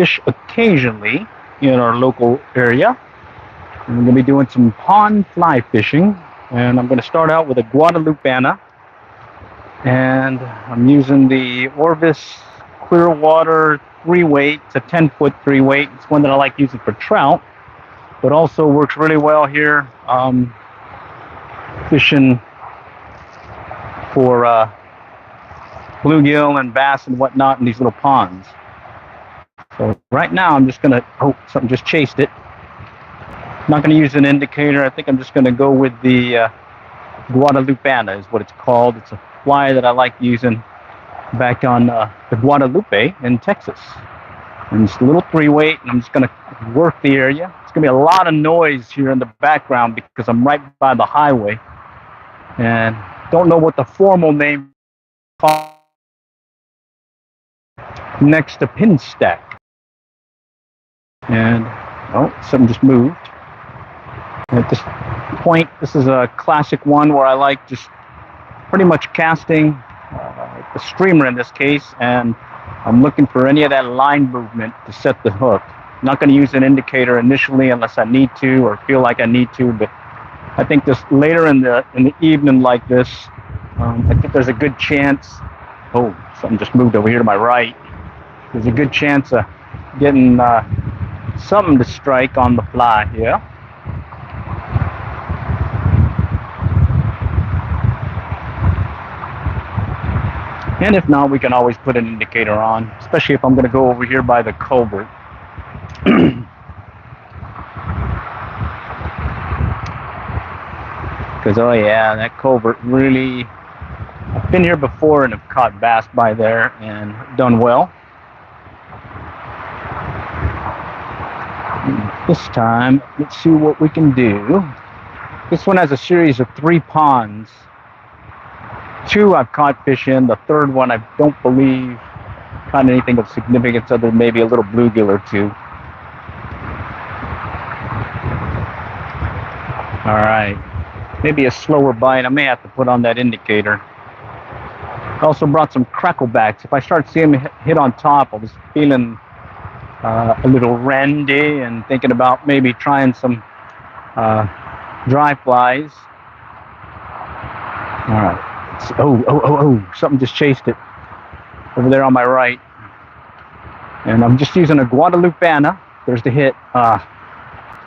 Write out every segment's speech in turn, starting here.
fish occasionally in our local area. I'm going to be doing some pond fly fishing, and I'm going to start out with a Guadalupeana, and I'm using the Orvis Clearwater 3-weight. It's a 10-foot 3-weight. It's one that I like using for trout, but also works really well here fishing for bluegill and bass and whatnot in these little ponds. So right now I'm just gonna, oh, something just chased it. I'm not gonna use an indicator. I think I'm just gonna go with the Guadalupeana is what it's called. It's a fly that I like using back on the Guadalupe in Texas. And it's a little 3-weight, and I'm just gonna work the area. It's gonna be a lot of noise here in the background because I'm right by the highway, and don't know what the formal name is. Next to pin stack, and oh, something just moved. At this point, this is a classic one where I like just pretty much casting the streamer in this case, and I'm looking for any of that line movement to set the hook. I'm not going to use an indicator initially unless I need to or feel like I need to, but I think this later in the evening like this, I think there's a good chance. Oh, something just moved over here to my right. There's a good chance of getting something to strike on the fly here. And if not, we can always put an indicator on, especially if I'm going to go over here by the culvert. Because, oh yeah, that culvert really, I've been here before and have caught bass by there and done well. This time, let's see what we can do. This one has a series of 3 ponds. 2 I've caught fish in. The third one I don't believe caught anything of significance other than maybe a little bluegill or 2. All right, maybe a slower bite. I may have to put on that indicator. I also brought some cracklebacks. If I start seeing them hit on top, I was feeling a little randy and thinking about maybe trying some dry flies. All right. Oh, something just chased it over there on my right. And I'm just using a Guadalupeana. There's the hit.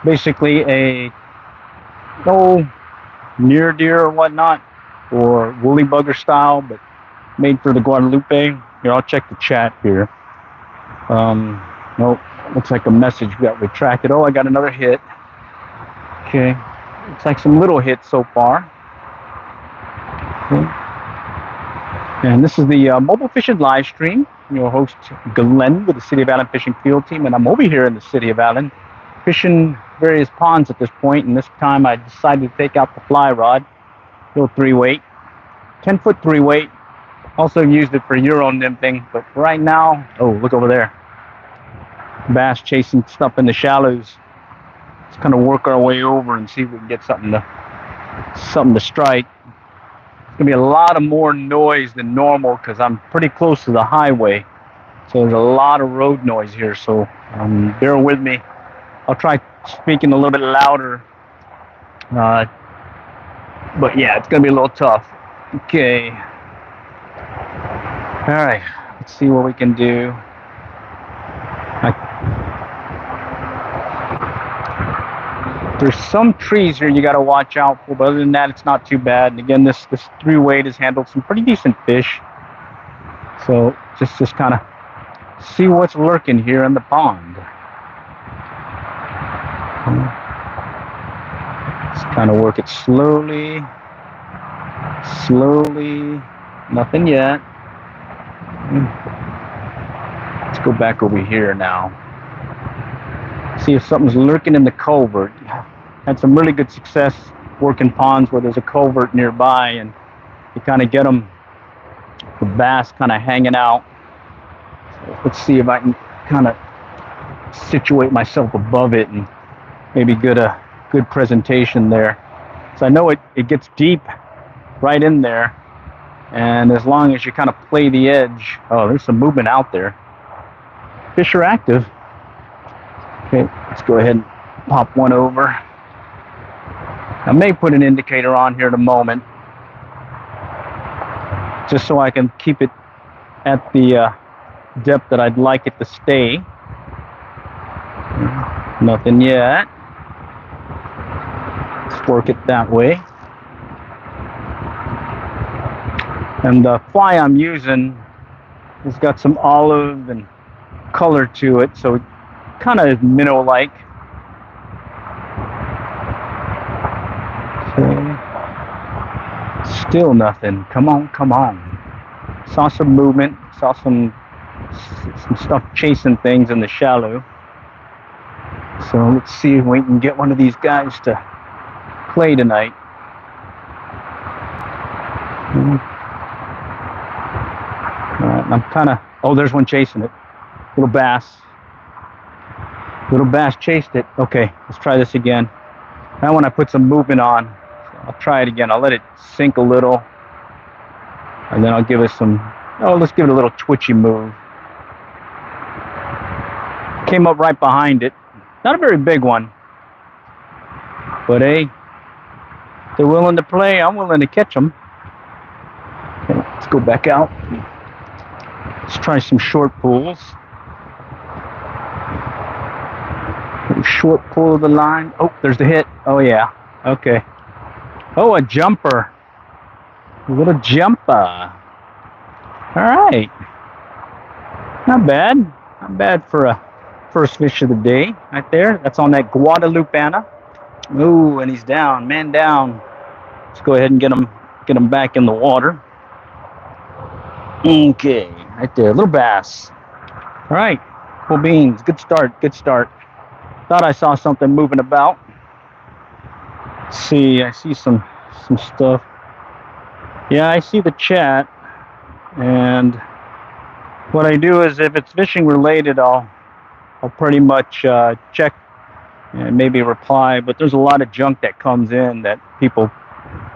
Basically a near deer or whatnot, or woolly bugger style, but made for the Guadalupe. Here, I'll check the chat here. Nope, looks like a message got retracted. Oh, I got another hit. Okay, looks like some little hits so far. Okay. And this is the mobile fishing live stream. Your host Glenn with the City of Allen Fishing Field Team, and I'm over here in the City of Allen fishing various ponds at this point. And this time I decided to take out the fly rod, little 3-weight, 10-foot 3-weight. Also used it for Euro nymphing, but right now, oh, look over there. Bass chasing stuff in the shallows. Let's kind of work our way over and see if we can get something to strike. It's gonna be a lot of more noise than normal because I'm pretty close to the highway, so there's a lot of road noise here. So bear with me. I'll try speaking a little bit louder, but yeah, it's gonna be a little tough. Okay. All right. Let's see what we can do. There's some trees here you got to watch out for, but other than that, it's not too bad. And again, this 3-weight has handled some pretty decent fish. So just kind of see what's lurking here in the pond. Just kind of work it slowly. Nothing yet. Let's go back over here now. See if something's lurking in the culvert. Had some really good success working ponds where there's a culvert nearby, and you kind of get them, the bass kind of hanging out. So let's see if I can kind of situate myself above it and maybe get a good presentation there. So I know it gets deep right in there, and as long as you kind of play the edge, oh, there's some movement out there. Fish are active. Okay, let's go ahead and pop one over. I may put an indicator on here in a moment, just so I can keep it at the depth that I'd like it to stay. Nothing yet. Let's work it that way. And the fly I'm using has got some olive and color to it, so it kind of is minnow-like. Okay. Still nothing. Come on, come on. Saw some movement. Saw some stuff chasing things in the shallow. So let's see if we can get one of these guys to play tonight. Alright, I'm kind of... Oh, there's one chasing it. Little bass. Little bass chased it. Okay, let's try this again. Now when I put some movement on, I'll try it again. I'll let it sink a little. And then I'll give it some... Oh, let's give it a little twitchy move. Came up right behind it. Not a very big one. But hey, they're willing to play. I'm willing to catch them. Okay, let's go back out. Let's try some short pulls. Short pull of the line. Oh, there's the hit. Oh, yeah. Okay. Oh, a jumper. A little jumper. All right. Not bad. Not bad for a first fish of the day right there. That's on that Guadalupana. Ooh, and he's down. Man down. Let's go ahead and get him back in the water. Okay. Right there. Little bass. All right. Cool beans. Good start. Good start. Thought I saw something moving about. Let's see, I see some stuff. Yeah, I see the chat. And what I do is if it's fishing related, I'll pretty much check and maybe reply. But there's a lot of junk that comes in that people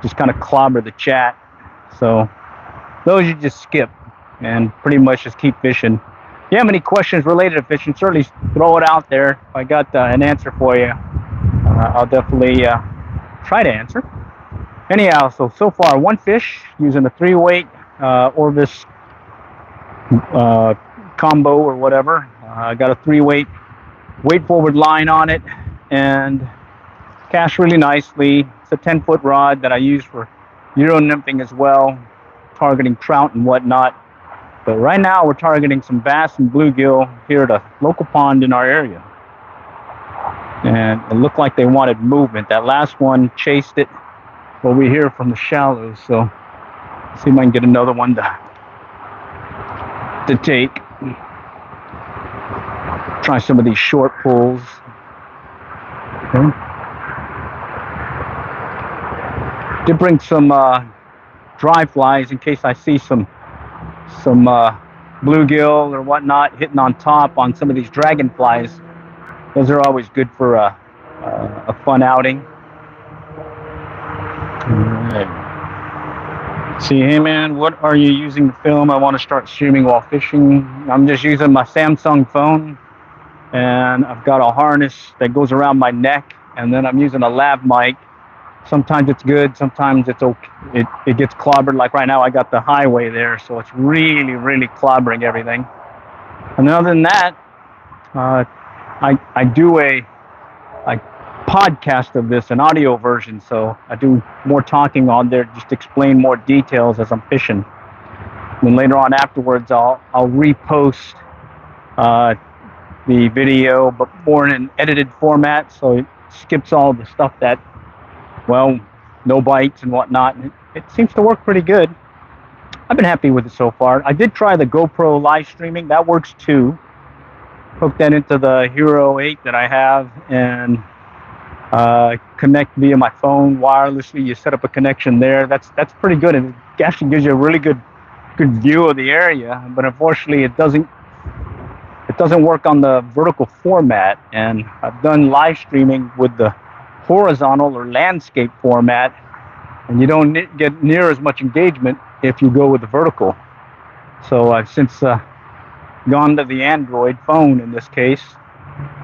just kind of clobber the chat. So those you just skip and pretty much just keep fishing. If you have any questions related to fishing, certainly throw it out there. If I got an answer for you, I'll definitely try to answer. Anyhow, so far one fish using a 3-weight Orvis combo or whatever. I got a 3-weight weight forward line on it and cast really nicely. It's a 10-foot rod that I use for Euro nymphing as well, targeting trout and whatnot. But right now we're targeting some bass and bluegill here at a local pond in our area. And it looked like they wanted movement. That last one chased it over here from the shallows. So let's see if I can get another one to take. Try some of these short pulls. Okay. Did bring some dry flies in case I see some bluegill or whatnot hitting on top on some of these dragonflies. Those are always good for a fun outing. Right. See, hey man, what are you using to film? I want to start streaming while fishing. I'm just using my Samsung phone, and I've got a harness that goes around my neck, and then I'm using a lav mic. Sometimes it's good, sometimes it's okay. It gets clobbered. Like right now, I got the highway there, so it's really, really clobbering everything. And other than that, I do a podcast of this, an audio version, so I do more talking on there, just explain more details as I'm fishing. And then later on afterwards, I'll repost the video, but more in an edited format, so it skips all the stuff that, well, no bites and whatnot. And it seems to work pretty good. I've been happy with it so far. I did try the GoPro live streaming. That works too. Hook that into the Hero 8 that I have and connect via my phone wirelessly. You set up a connection there. That's pretty good. And it actually gives you a really good view of the area. But unfortunately, it doesn't work on the vertical format. And I've done live streaming with the horizontal or landscape format, and you don't get near as much engagement if you go with the vertical. So I've since gone to the Android phone in this case.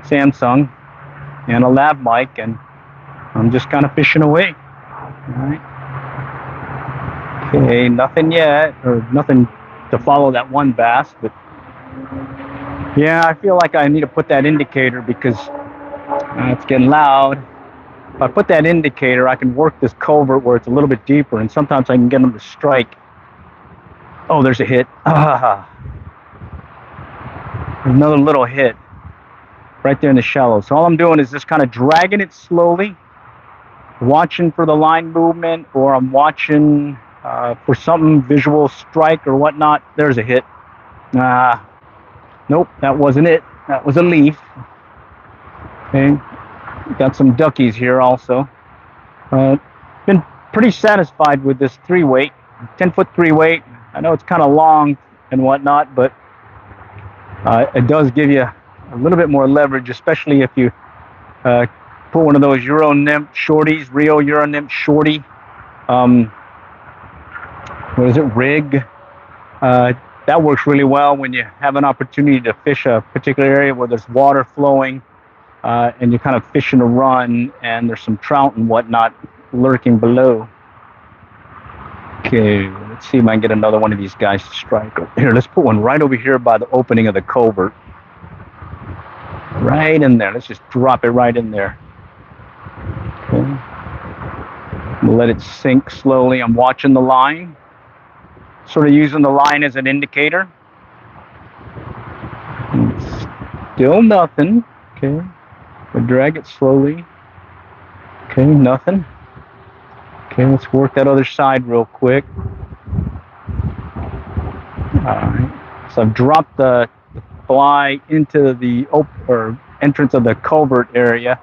Samsung and a lav mic, and I'm just kind of fishing away. All right. Okay, nothing yet, or nothing to follow that one bass, but yeah, I feel like I need to put that indicator because it's getting loud. If I put that indicator, I can work this culvert where it's a little bit deeper, and sometimes I can get them to strike. Oh, there's a hit. Another little hit right there in the shallow. So all I'm doing is just kind of dragging it slowly, watching for the line movement, or I'm watching for something visual strike or whatnot. There's a hit. Nope, that wasn't it. That was a leaf. Okay, got some duckies here also. Been pretty satisfied with this 3-weight, 10-foot 3-weight. I know it's kind of long and whatnot, but it does give you a little bit more leverage, especially if you put one of those Euro nymph shorties, Rio Euro nymph shorty. What is it, rig? That works really well when you have an opportunity to fish a particular area where there's water flowing, and you're kind of fishing a run, and there's some trout and whatnot lurking below. Okay, let's see if I can get another one of these guys to strike. Here, let's put one right over here by the opening of the culvert. Right in there. Let's just drop it right in there. Okay. We'll let it sink slowly. I'm watching the line. Sort of using the line as an indicator. Still nothing. Okay. We'll drag it slowly. Okay, nothing. Okay, let's work that other side real quick. Alright. So I've dropped the fly into the entrance of the culvert area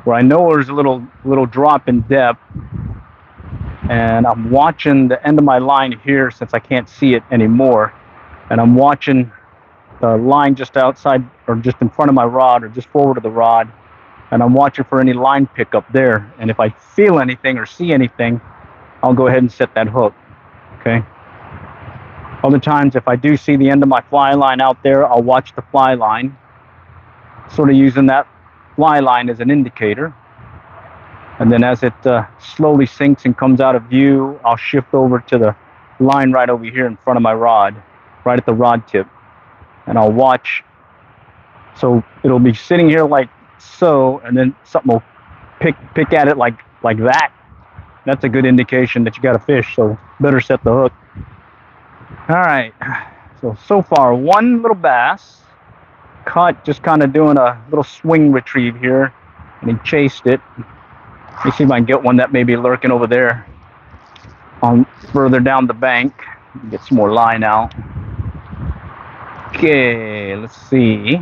where I know there's a little drop in depth. And I'm watching the end of my line here since I can't see it anymore. And I'm watching the line just outside or just in front of my rod or just forward of the rod. And I'm watching for any line pickup there. And if I feel anything or see anything, I'll go ahead and set that hook. Okay. Other times, if I do see the end of my fly line out there, I'll watch the fly line, sort of using that fly line as an indicator. And then as it slowly sinks and comes out of view, I'll shift over to the line right over here in front of my rod, right at the rod tip. And I'll watch. So it'll be sitting here like so, and then something will pick at it like that. That's a good indication that you got a fish, so better set the hook. All right, so far one little bass caught, just kind of doing a little swing retrieve here, and he chased it. Let me see if I can get one that may be lurking over there on further down the bank. Get some more line out. Okay, let's see.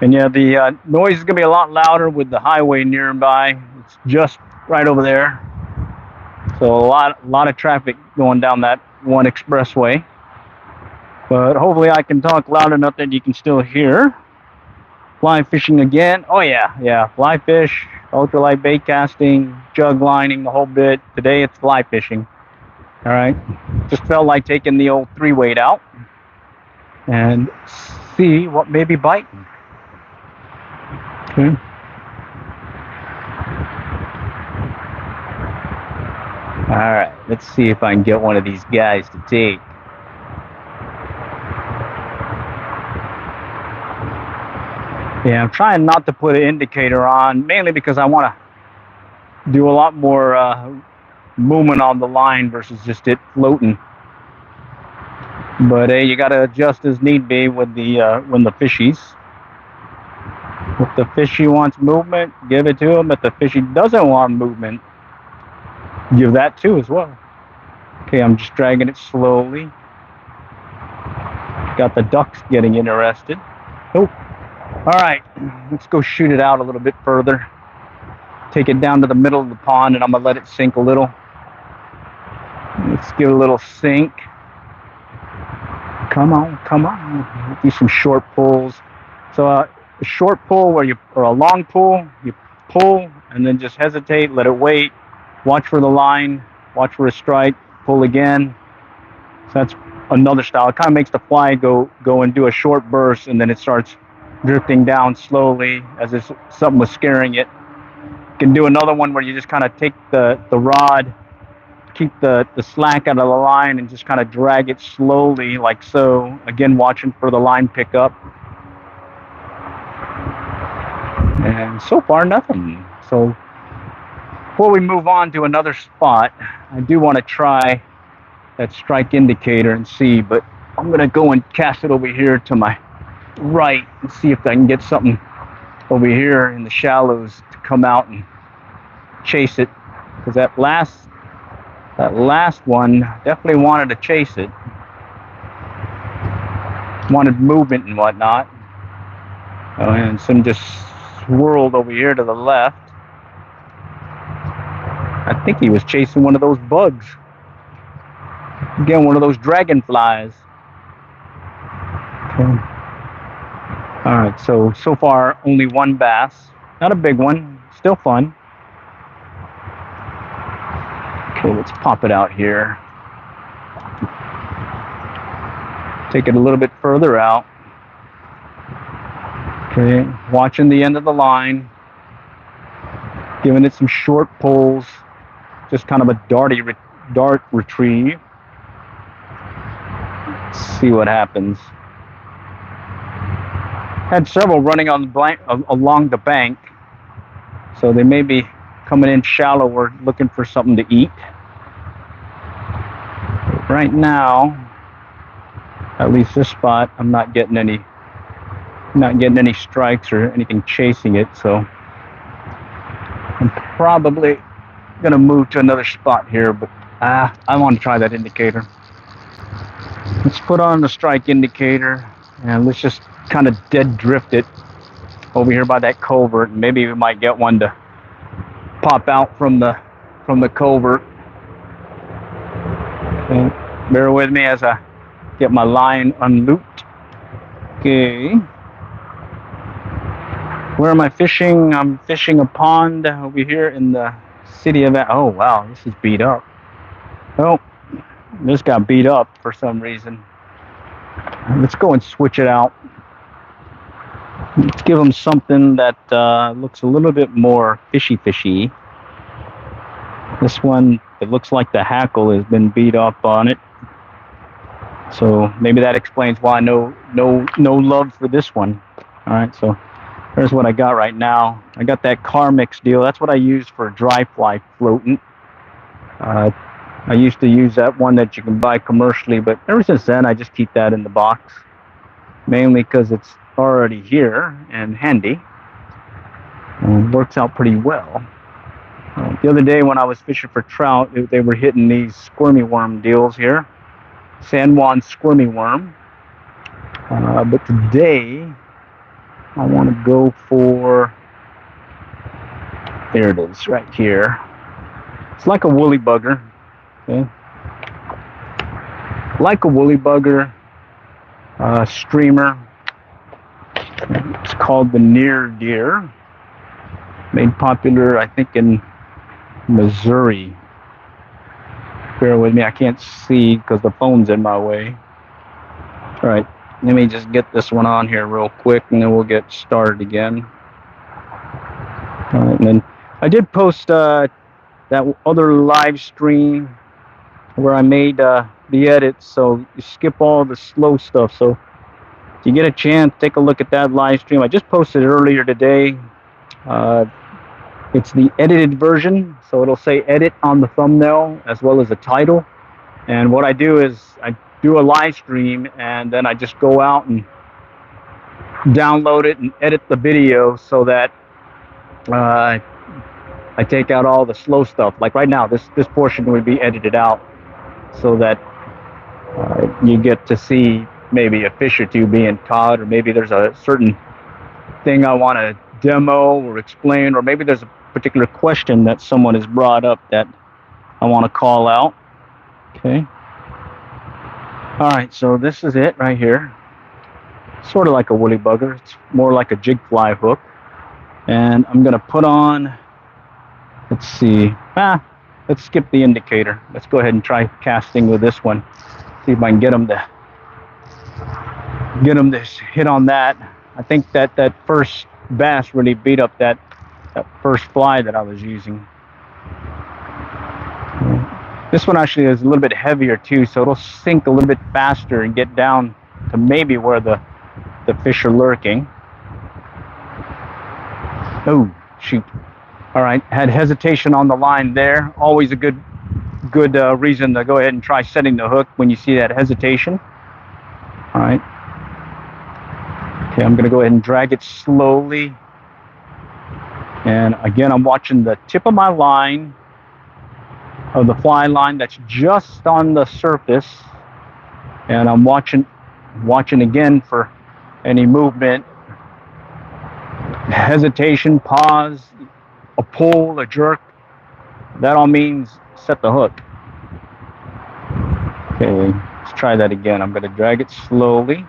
And yeah, the noise is gonna be a lot louder with the highway nearby. It's just right over there. So a lot of traffic going down that one expressway. But hopefully I can talk loud enough that you can still hear. Fly fishing again. Oh yeah, fly fish, ultralight bait casting, jug lining, the whole bit. Today it's fly fishing. All right, just felt like taking the old 3-weight out and see what may be biting. Okay. All right, let's see if I can get one of these guys to take. Yeah, I'm trying not to put an indicator on, mainly because I want to do a lot more movement on the line versus just it floating. But hey, you got to adjust as need be with the when the fishies. If the fishy wants movement, give it to him. If the fishy doesn't want movement, give that too as well. Okay, I'm just dragging it slowly. Got the ducks getting interested. Oh, all right, let's go shoot it out a little bit further. Take it down to the middle of the pond, and I'm gonna let it sink a little. Let's give it a little sink. Come on. Do some short pulls. So a short pull or a long pull, you pull and then just hesitate, let it wait, watch for the line, watch for a strike, pull again. So that's another style. It kind of makes the fly go and do a short burst, and then it starts drifting down slowly as if something was scaring it. You can do another one where you just kind of take the rod, keep the slack out of the line, and just kind of drag it slowly like so. Again, watching for the line pickup. And so far, nothing. So before we move on to another spot, I do want to try that strike indicator and see, but I'm going to go and cast it over here to my right and see if I can get something over here in the shallows to come out and chase it, because that last one definitely wanted to chase it, wanted movement and whatnot. And some just swirled over here to the left. I think he was chasing one of those bugs. Again, one of those dragonflies. Okay. All right, so far only one bass. Not a big one, still fun. Okay, let's pop it out here. Take it a little bit further out. Okay, watching the end of the line. Giving it some short pulls. Just kind of a dart retrieve. Let's see what happens. Had several running on along the bank, so they may be coming in shallower, looking for something to eat. But right now, at least this spot, I'm not getting any strikes or anything chasing it. So I'm probably gonna move to another spot here, but I want to try that indicator. Let's put on the strike indicator and let's just kind of dead drift it over here by that culvert, and maybe we might get one to pop out from the culvert. Okay. Bear with me as I get my line unlooped. Okay. Where am I fishing? I'm fishing a pond over here in the city of... Oh, wow, this is beat up. Oh, this got beat up for some reason. Let's go and switch it out. Let's give them something that looks a little bit more fishy. This one, it looks like the hackle has been beat up on it. So maybe that explains why no love for this one. All right, so there's what I got right now. I got that car mix deal. That's what I use for dry fly floating. I used to use that one that you can buy commercially, but ever since then, I just keep that in the box. Mainly because it's already here and handy. And it works out pretty well. The other day when I was fishing for trout, they were hitting these squirmy worm deals here. San Juan squirmy worm. But today, I want to go for... There it is, right here. It's like a woolly bugger. Okay. Like a woolly bugger streamer. It's called the Near Deer. Made popular, I think, in Missouri. Bear with me, I can't see because the phone's in my way. All right, let me just get this one on here real quick and then we'll get started again. All right, and then I did post that other live stream where I made the edits, so you skip all the slow stuff. So if you get a chance, take a look at that live stream. I just posted it earlier today. It's the edited version, so it'll say edit on the thumbnail as well as the title. And what I do is I do a live stream and then I just go out and download it and edit the video so that I take out all the slow stuff. Like right now, this portion would be edited out so that you get to see maybe a fish or two being caught, or maybe there's a certain thing I want to demo or explain, or maybe there's a particular question that someone has brought up that I want to call out. Okay. All right, so this is it right here. Sort of like a woolly bugger. It's more like a jig fly hook. And I'm going to put on, let's see, let's skip the indicator. Let's go ahead and try casting with this one. See if I can get them to hit on that. I think that first bass really beat up that first fly that I was using. This one actually is a little bit heavier too, so it'll sink a little bit faster and get down to maybe where the fish are lurking. Oh, shoot. All right, had hesitation on the line there. Always a good reason to go ahead and try setting the hook when you see that hesitation. All right. Okay, I'm going to go ahead and drag it slowly. And again, I'm watching the tip of my line, of the fly line that's just on the surface. And I'm watching again for any movement, hesitation, pause, a pull, a jerk. That all means set the hook. Okay, let's try that again. I'm going to drag it slowly,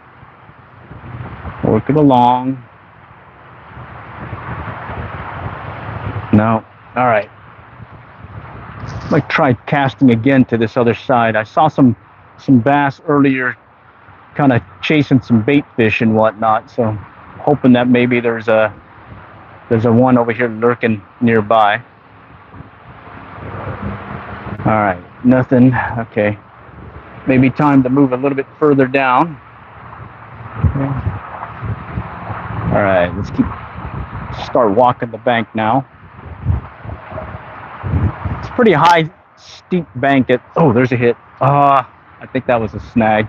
work it along. No, all right. Like try casting again to this other side. I saw some bass earlier, kind of chasing some bait fish and whatnot. So hoping that maybe there's a one over here lurking nearby. All right, nothing. Okay, maybe time to move a little bit further down. Okay. All right, let's start walking the bank now. It's pretty high, steep bank. Oh, there's a hit. I think that was a snag.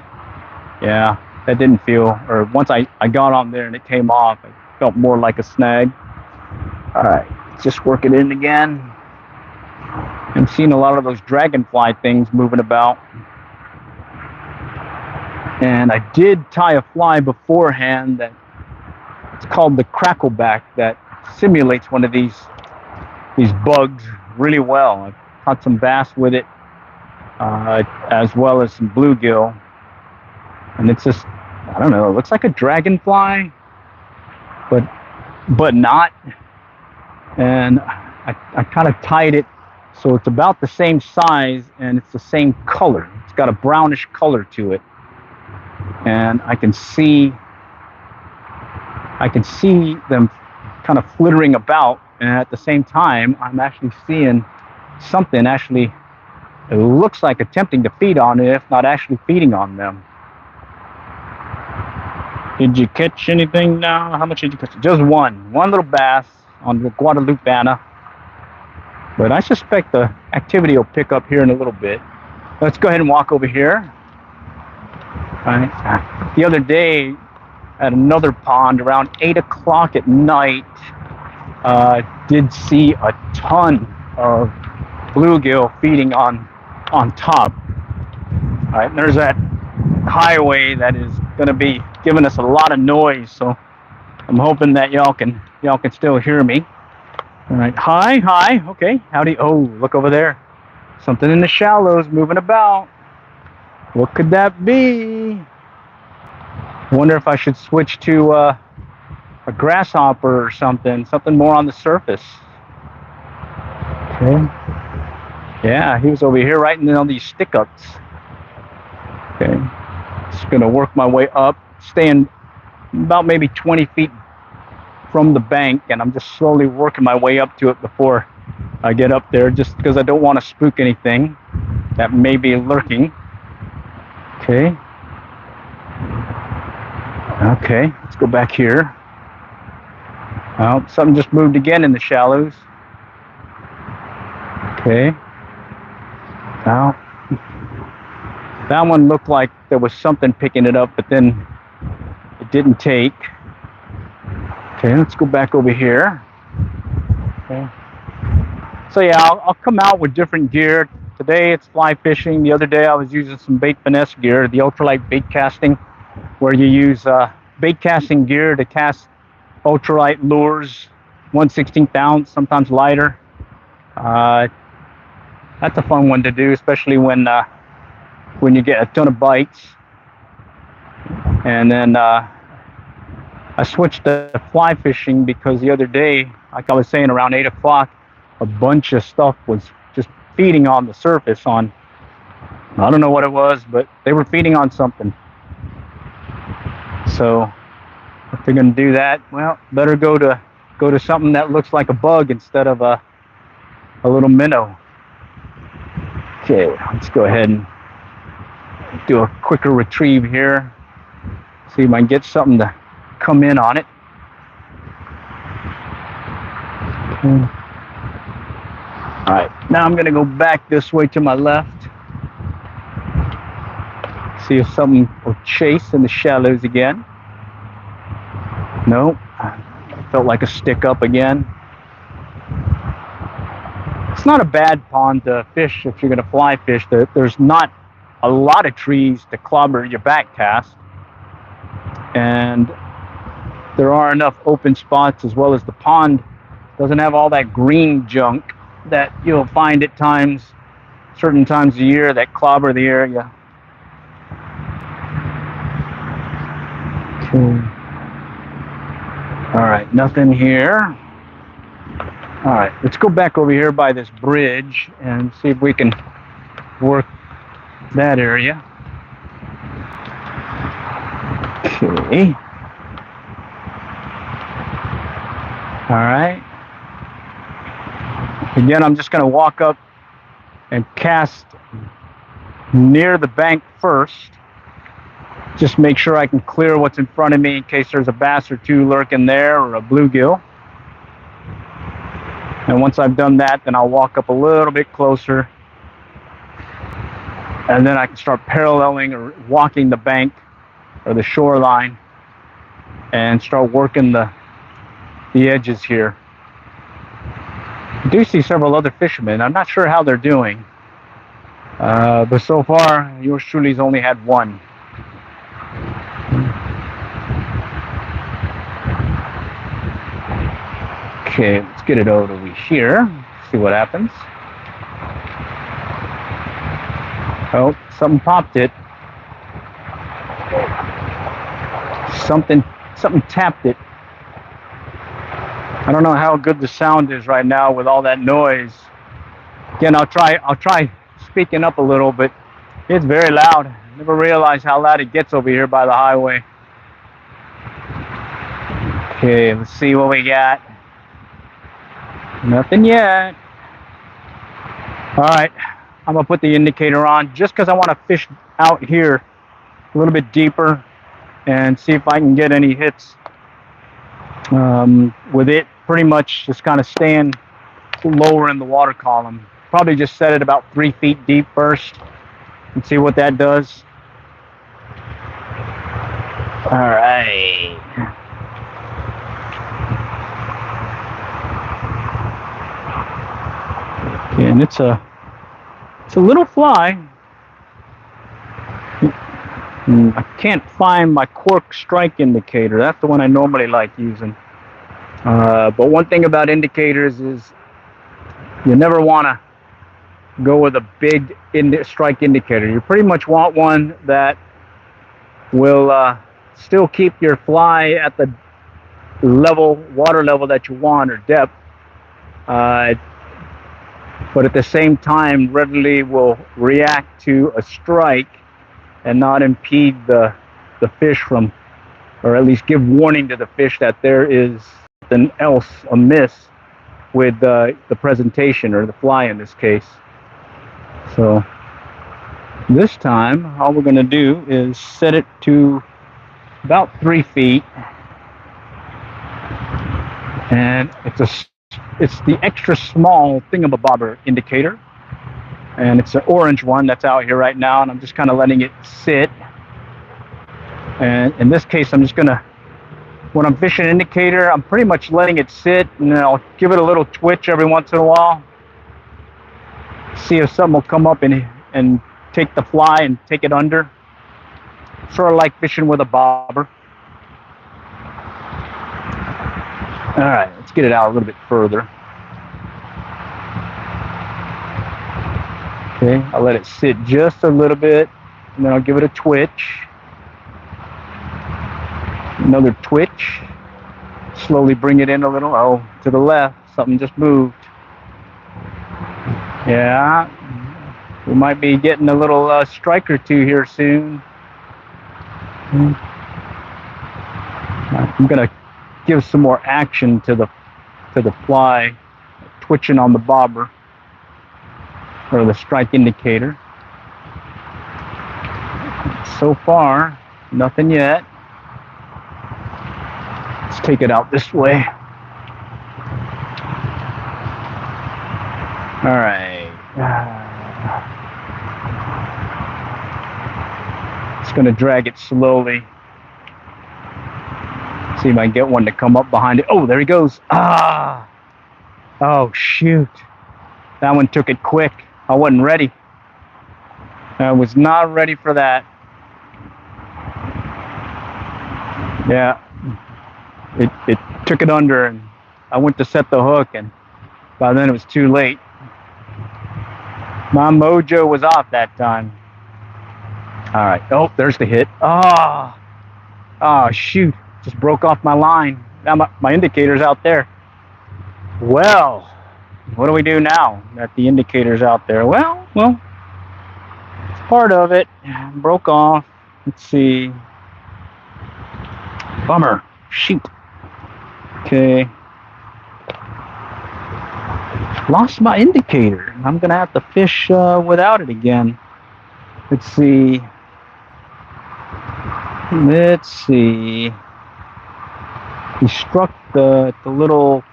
Yeah, that didn't feel, or once I got on there and it came off, it felt more like a snag. All right, just work it in again. I'm seeing a lot of those dragonfly things moving about. And I did tie a fly beforehand that it's called the crackleback that simulates one of these bugs really well. I've caught some bass with it, as well as some bluegill. And it's just, I don't know, it looks like a dragonfly, but not. And I kind of tied it so it's about the same size and it's the same color. It's got a brownish color to it. And I can see them kind of flittering about, and at the same time I'm actually seeing something actually, it looks like attempting to feed on it, if not actually feeding on them. Did you catch anything now? How much did you catch? Just one little bass on the Guadalupeana. But I suspect the activity will pick up here in a little bit. Let's go ahead and walk over here. All right. The other day at another pond around 8 o'clock at night, did see a ton of bluegill feeding on top. All right, and there's that highway that is going to be giving us a lot of noise, so I'm hoping that y'all can still hear me. All right, hi, okay, howdy. Oh, look over there, something in the shallows moving about. What could that be? Wonder if I should switch to a grasshopper or something more on the surface. Okay. Yeah, he was over here right in on these stick-ups. Okay. Just gonna work my way up, staying about maybe 20 feet from the bank, and I'm just slowly working my way up to it before I get up there, just because I don't want to spook anything that may be lurking. Okay. Okay, let's go back here. Oh, something just moved again in the shallows. Okay. Now, that one looked like there was something picking it up, but then it didn't take. Okay, let's go back over here. Okay. So yeah, I'll come out with different gear. Today it's fly fishing. The other day I was using some bait finesse gear, the ultralight bait casting, where you use bait casting gear to cast ultralight lures, 1/16 ounce, sometimes lighter. That's a fun one to do, especially when you get a ton of bites. And then I switched to fly fishing because the other day, like I was saying, around 8 o'clock, a bunch of stuff was just feeding on the surface on, I don't know what it was, but they were feeding on something. So If they're going to do that, well, better go to something that looks like a bug instead of a little minnow. Okay, let's go ahead and do a quicker retrieve here. See if I can get something to come in on it. Okay. All right, now I'm going to go back this way to my left. See if something will chase in the shallows again. Nope. Felt like a stick up again. It's not a bad pond to fish if you're going to fly fish. There's not a lot of trees to clobber your back cast. And there are enough open spots, as well as the pond doesn't have all that green junk that you'll find at times, certain times of year, that clobber the area. Okay. All right, nothing here. All right, let's go back over here by this bridge and see if we can work that area. Okay. All right. Again, I'm just going to walk up and cast near the bank first. Just make sure I can clear what's in front of me in case there's a bass or two lurking there, or a bluegill. And once I've done that, then I'll walk up a little bit closer. And then I can start paralleling or walking the bank or the shoreline and start working the edges here. I do see several other fishermen. I'm not sure how they're doing. But so far, yours truly's only had one. Okay, let's get it over here. See what happens. Oh, something popped it. Something tapped it. I don't know how good the sound is right now with all that noise. Again, I'll try speaking up a little, but it's very loud. I never realized how loud it gets over here by the highway. Okay, let's see what we got. Nothing yet. All right, I'm gonna put the indicator on just because I want to fish out here a little bit deeper and see if I can get any hits with it pretty much just kind of staying lower in the water column. Probably just set it about 3 feet deep first and see what that does. All right. Okay, and it's a little fly. I can't find my cork strike indicator. That's the one I normally like using. But one thing about indicators is you never want to go with a big strike indicator. You pretty much want one that will still keep your fly at the water level that you want, or depth, but at the same time readily will react to a strike and not impede the fish from, or at least give warning to the fish that there is something else amiss with the presentation, or the fly in this case. So this time, all we're going to do is set it to about 3 feet, and it's the extra small thingamabobber indicator, and it's an orange one that's out here right now, and I'm just kind of letting it sit. And in this case, I'm just gonna, when I'm fishing an indicator, I'm pretty much letting it sit, and then I'll give it a little twitch every once in a while, see if something will come up and take the fly and take it under. Sort of like fishing with a bobber. All right, let's get it out a little bit further. Okay, I'll let it sit just a little bit, and then I'll give it a twitch. Another twitch. Slowly bring it in a little. Oh, to the left, something just moved. Yeah, we might be getting a little strike or two here soon. I'm gonna give some more action to the fly twitching on the bobber or the strike indicator. So far, nothing yet. Let's take it out this way. All right. Just gonna drag it slowly. See if I can get one to come up behind it. Oh, there he goes. Ah! Oh, shoot. That one took it quick. I wasn't ready. I was not ready for that. Yeah. It took it under, and I went to set the hook, and by then it was too late. My mojo was off that time. All right. Oh, there's the hit. Ah! Oh, shoot. Just broke off my line. Now my indicator's out there. Well, what do we do now that the indicator's out there? Well, it's part of it. Broke off. Let's see. Bummer. Shoot. Okay. Lost my indicator. I'm gonna have to fish without it again. Let's see. He struck the little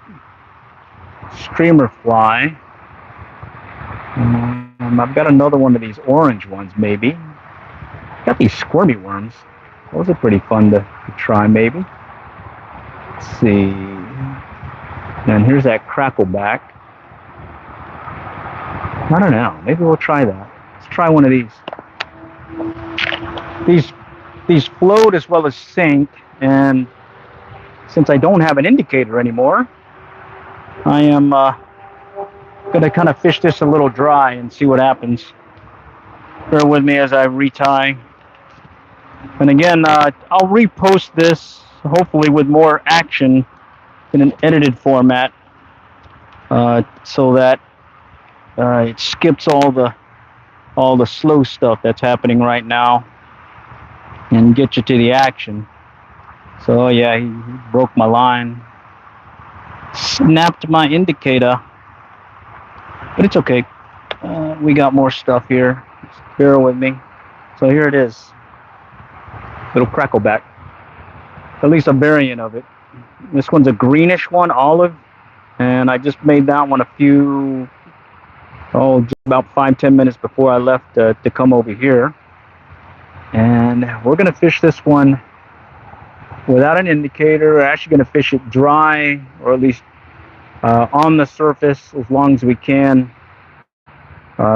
streamer fly. I've got another one of these orange ones, maybe. Got these squirmy worms. Those are pretty fun to try, maybe. Let's see. And here's that crackleback. I don't know. Maybe we'll try that. Let's try one of these. These float as well as sink, and since I don't have an indicator anymore, I am going to kind of fish this a little dry and see what happens. Bear with me as I retie. And again, I'll repost this, hopefully with more action in an edited format, so that it skips all the slow stuff that's happening right now and get you to the action. So yeah, he broke my line, snapped my indicator, but it's okay. We got more stuff here. Just bear with me. So here it is, little crackleback. At least a variant of it. This one's a greenish one, olive, and I just made that one just about 5-10 minutes before I left to come over here. And we're gonna fish this one without an indicator. We're actually gonna fish it dry, or at least on the surface as long as we can,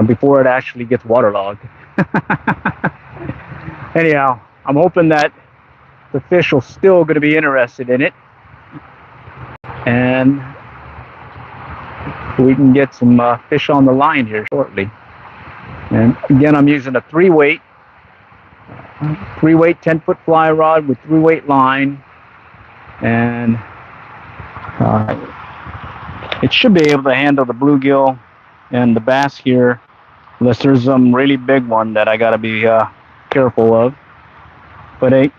before it actually gets waterlogged. Anyhow, I'm hoping that the fish are still going to be interested in it, and we can get some fish on the line here shortly. And again, I'm using a 3-weight 10-foot fly rod with 3-weight line, and it should be able to handle the bluegill and the bass here, unless there's some really big one that I got to be careful of. But hey,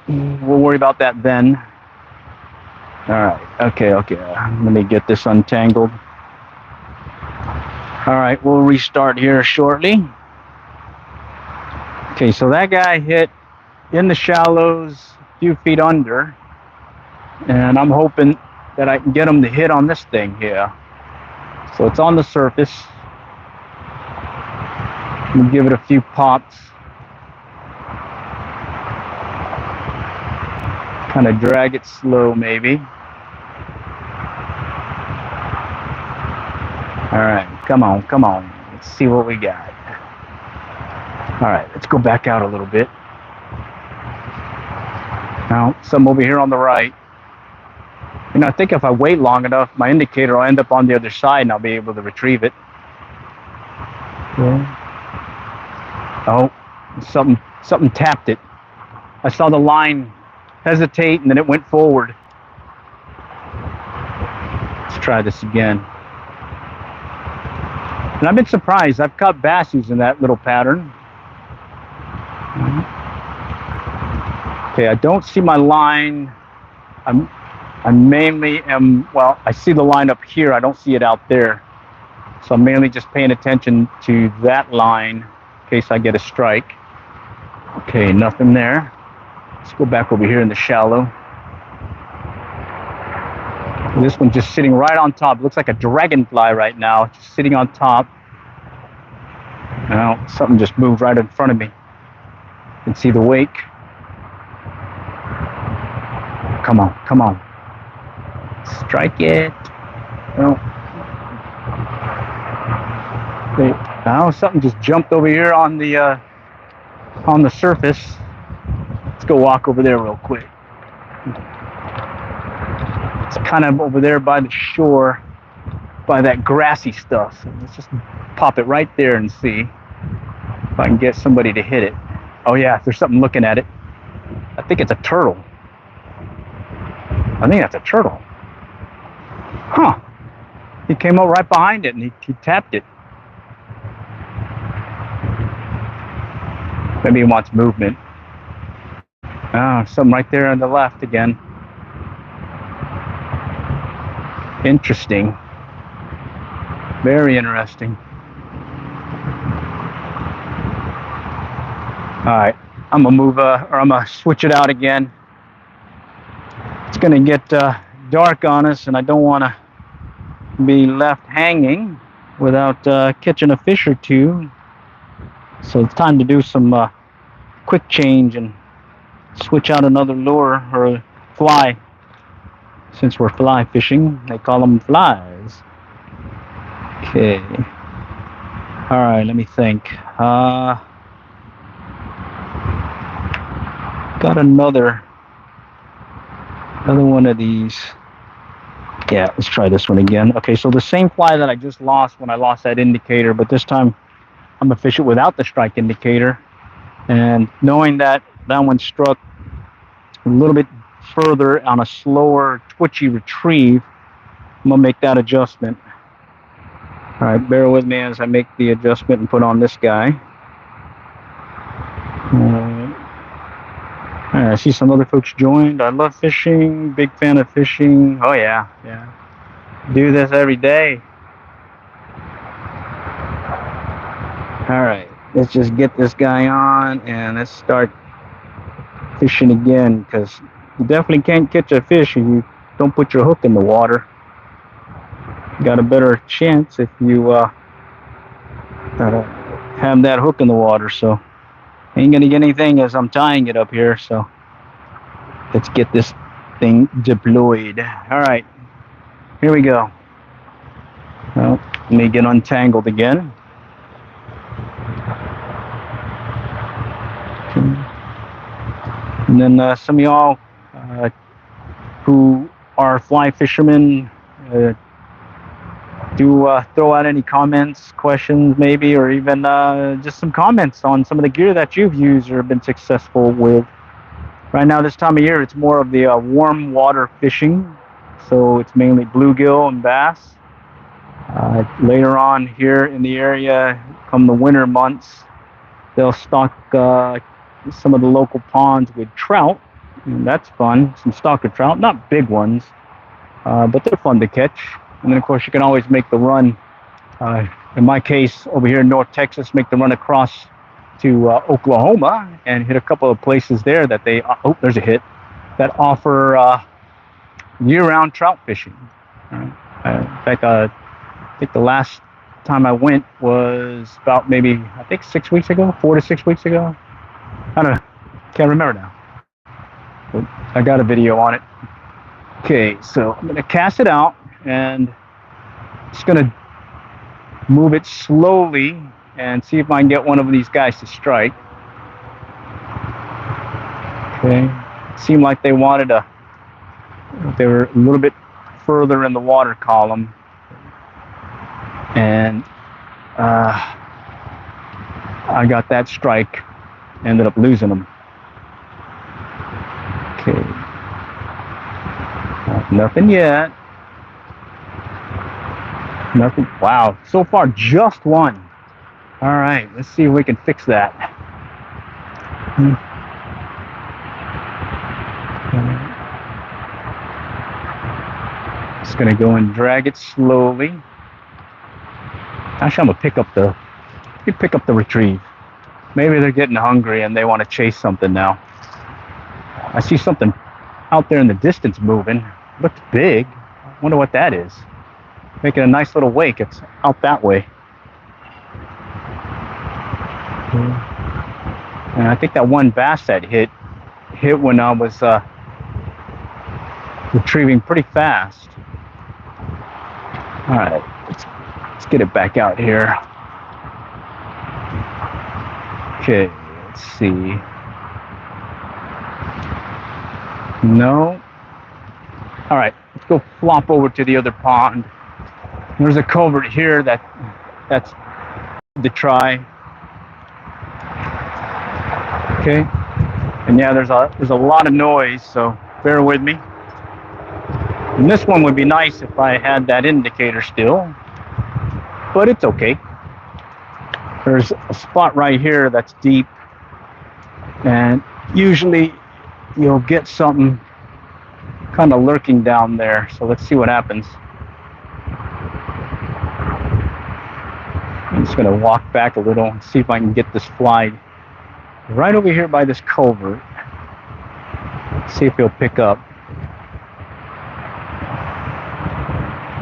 we'll worry about that then. All right, okay. Let me get this untangled. All right, we'll restart here shortly. Okay, so that guy hit in the shallows, a few feet under, and I'm hoping that I can get him to hit on this thing here. So it's on the surface. I'm gonna give it a few pops. Kind of drag it slow, maybe. All right, come on. Let's see what we got. All right, let's go back out a little bit. Now, some over here on the right. You know, I think if I wait long enough, my indicator will end up on the other side and I'll be able to retrieve it. Yeah. Oh, something tapped it. I saw the line hesitate and then it went forward. Let's try this again. And I've been surprised. I've caught bass using that little pattern. Okay, I don't see my line I mainly am, well, I see the line up here. I don't see it out there. So I'm mainly just paying attention to that line in case I get a strike. Okay, nothing there. Let's go back over here in the shallow. This one's just sitting right on top. It looks like a dragonfly right now, just sitting on top. Now, something just moved right in front of me. You can see the wake. Come on, come on. Strike it. No. Now something just jumped over here on the surface. Let's go walk over there real quick. It's kind of over there by the shore, by that grassy stuff. So let's just pop it right there and see if I can get somebody to hit it. Oh yeah, there's something looking at it. I think it's a turtle. I think that's a turtle. Huh. He came up right behind it and he tapped it. Maybe he wants movement. Oh, something right there on the left again. Interesting. Very interesting. All right, I'm gonna move, or I'm gonna switch it out again. It's gonna get dark on us, and I don't want to be left hanging without catching a fish or two. So it's time to do some quick change and switch out another lure or fly. Since we're fly fishing, they call them flies. Okay. All right, let me think. Got another one of these. Yeah, let's try this one again. Okay, so the same fly that I just lost when I lost that indicator, but this time I'm gonna fish it without the strike indicator. And knowing that that one struck a little bit further on a slower twitchy retrieve, I'm gonna make that adjustment. All right, bear with me as I make the adjustment and put on this guy. All right, I see some other folks joined. I love fishing, big fan of fishing. Oh yeah, yeah. Do this every day. All right, let's just get this guy on and let's start fishing again, because you definitely can't catch a fish if you don't put your hook in the water. You got a better chance if you have that hook in the water. So ain't gonna get anything as I'm tying it up here. So let's get this thing deployed. All right, here we go. Well, let me get untangled again. And then some of y'all who are fly fishermen, do throw out any comments, questions maybe, or even just some comments on some of the gear that you've used or been successful with. Right now, this time of year, it's more of the warm water fishing. So it's mainly bluegill and bass. Later on here in the area, come the winter months, they'll stock some of the local ponds with trout, and that's fun. Some stalker trout, not big ones, but they're fun to catch. And then of course you can always make the run, in my case over here in North Texas, make the run across to Oklahoma and hit a couple of places there that they, oh, there's a hit, that offer year-round trout fishing. In fact, I think the last time I went was about maybe, I think 6 weeks ago, 4 to 6 weeks ago. I don't know, can't remember now, but I got a video on it. Okay, so I'm gonna cast it out and just gonna move it slowly and see if I can get one of these guys to strike. Okay, seemed like they wanted they were a little bit further in the water column, and I got that strike, ended up losing them. Okay, nothing yet. Nothing. Wow, so far just one. All right, let's see if we can fix that. Just gonna go and drag it slowly. Actually, I'm gonna pick up the retrieve. Maybe they're getting hungry and they want to chase something now. I see something out there in the distance moving. Looks big. I wonder what that is. Making a nice little wake. It's out that way. And I think that one bass that hit when I was retrieving pretty fast. All right, let's get it back out here. Okay, let's see. No. All right, let's go flop over to the other pond. There's a culvert here that's to try. Okay, and yeah, there's a lot of noise, so bear with me. And this one would be nice if I had that indicator still, but it's okay. There's a spot right here that's deep, and usually you'll get something kind of lurking down there. So let's see what happens. I'm just going to walk back a little and see if I can get this fly right over here by this culvert. See if he'll pick up.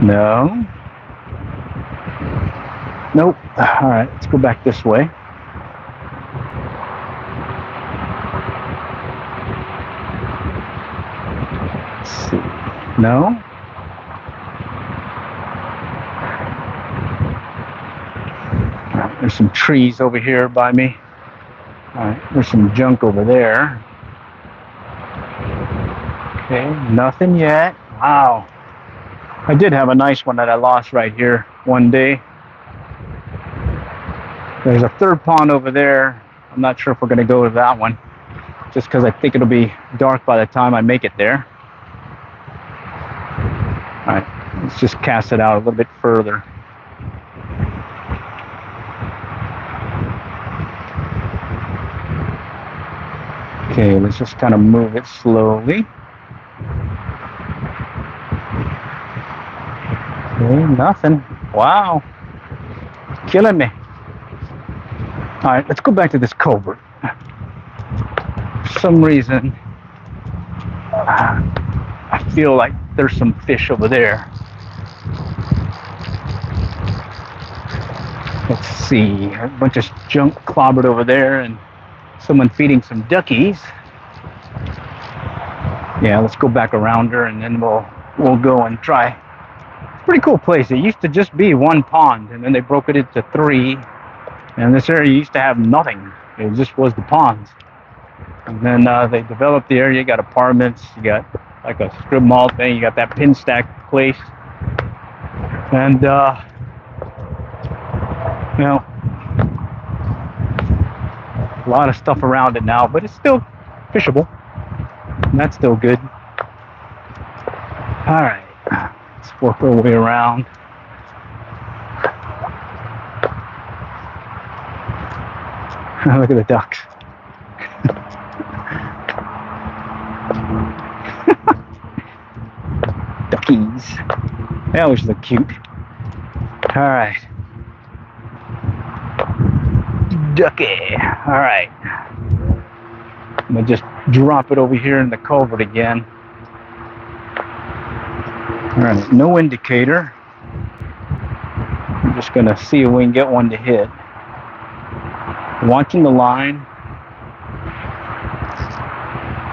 No. Nope. All right, let's go back this way. Let's see. No. There's some trees over here by me. All right, there's some junk over there. Okay, nothing yet. Wow. I did have a nice one that I lost right here one day. There's a third pond over there. I'm not sure if we're going to go to that one, just because I think it'll be dark by the time I make it there. All right, let's just cast it out a little bit further. Okay, let's just kind of move it slowly. Okay, nothing. Wow. Killing me. All right, let's go back to this culvert. For some reason, I feel like there's some fish over there. Let's see, a bunch of junk clobbered over there and someone feeding some duckies. Yeah, let's go back around her and then we'll go and try. It's a pretty cool place. It used to just be one pond and then they broke it into 3. And this area used to have nothing. It just was the ponds. And then they developed the area. You got apartments. You got like a strip mall thing. You got that pin stack place. And, you know, a lot of stuff around it now. But it's still fishable. And that's still good. All right. Let's work our way around. Look at the ducks. Duckies. They always look cute. All right. Ducky. All right. I'm going to just drop it over here in the culvert again. All right. No indicator. I'm just going to see if we can get one to hit. Watching the line.